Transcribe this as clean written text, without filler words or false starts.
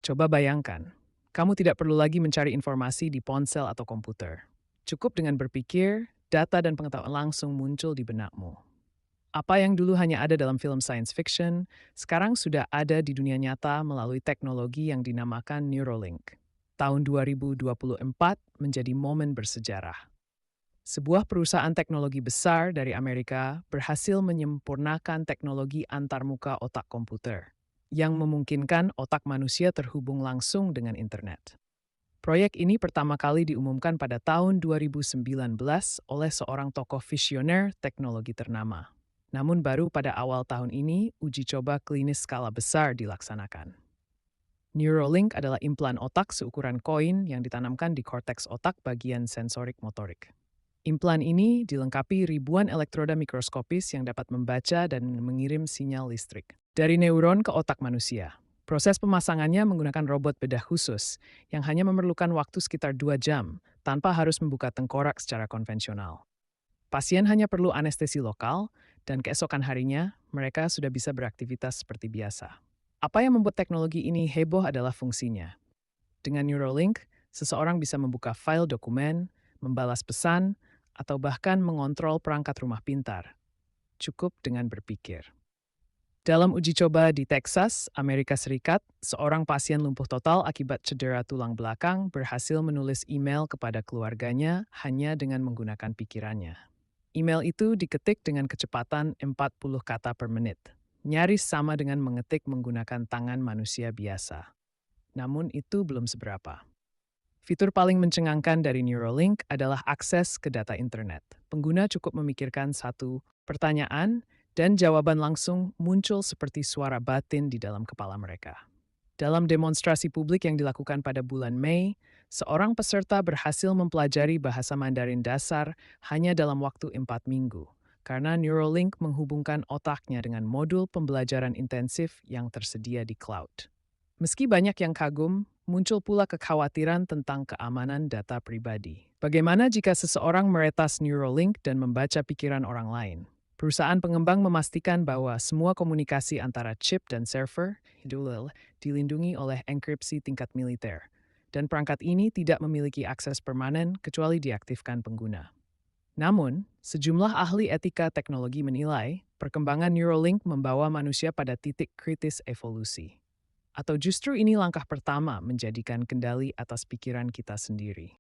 Coba bayangkan, kamu tidak perlu lagi mencari informasi di ponsel atau komputer. Cukup dengan berpikir, data dan pengetahuan langsung muncul di benakmu. Apa yang dulu hanya ada dalam film science fiction, sekarang sudah ada di dunia nyata melalui teknologi yang dinamakan Neuralink. Tahun 2024 menjadi momen bersejarah. Sebuah perusahaan teknologi besar dari Amerika berhasil menyempurnakan teknologi antarmuka otak komputer yang memungkinkan otak manusia terhubung langsung dengan internet. Proyek ini pertama kali diumumkan pada tahun 2019 oleh seorang tokoh visioner teknologi ternama. Namun baru pada awal tahun ini, uji coba klinis skala besar dilaksanakan. Neuralink adalah implan otak seukuran koin yang ditanamkan di korteks otak bagian sensorik motorik. Implan ini dilengkapi ribuan elektroda mikroskopis yang dapat membaca dan mengirim sinyal listrik dari neuron ke otak manusia. Proses pemasangannya menggunakan robot bedah khusus yang hanya memerlukan waktu sekitar 2 jam tanpa harus membuka tengkorak secara konvensional. Pasien hanya perlu anestesi lokal dan keesokan harinya mereka sudah bisa beraktivitas seperti biasa. Apa yang membuat teknologi ini heboh adalah fungsinya. Dengan Neuralink, seseorang bisa membuka file dokumen, membalas pesan, atau bahkan mengontrol perangkat rumah pintar. Cukup dengan berpikir. Dalam uji coba di Texas, Amerika Serikat, seorang pasien lumpuh total akibat cedera tulang belakang berhasil menulis email kepada keluarganya hanya dengan menggunakan pikirannya. Email itu diketik dengan kecepatan 40 kata per menit, nyaris sama dengan mengetik menggunakan tangan manusia biasa. Namun itu belum seberapa. Fitur paling mencengangkan dari Neuralink adalah akses ke data internet. Pengguna cukup memikirkan satu pertanyaan dan jawaban langsung muncul seperti suara batin di dalam kepala mereka. Dalam demonstrasi publik yang dilakukan pada bulan Mei, seorang peserta berhasil mempelajari bahasa Mandarin dasar hanya dalam waktu 4 minggu, karena Neuralink menghubungkan otaknya dengan modul pembelajaran intensif yang tersedia di cloud. Meski banyak yang kagum, muncul pula kekhawatiran tentang keamanan data pribadi. Bagaimana jika seseorang meretas Neuralink dan membaca pikiran orang lain? Perusahaan pengembang memastikan bahwa semua komunikasi antara chip dan server dilindungi oleh enkripsi tingkat militer, dan perangkat ini tidak memiliki akses permanen kecuali diaktifkan pengguna. Namun, sejumlah ahli etika teknologi menilai perkembangan Neuralink membawa manusia pada titik kritis evolusi. Atau justru ini langkah pertama menjadikan kendali atas pikiran kita sendiri?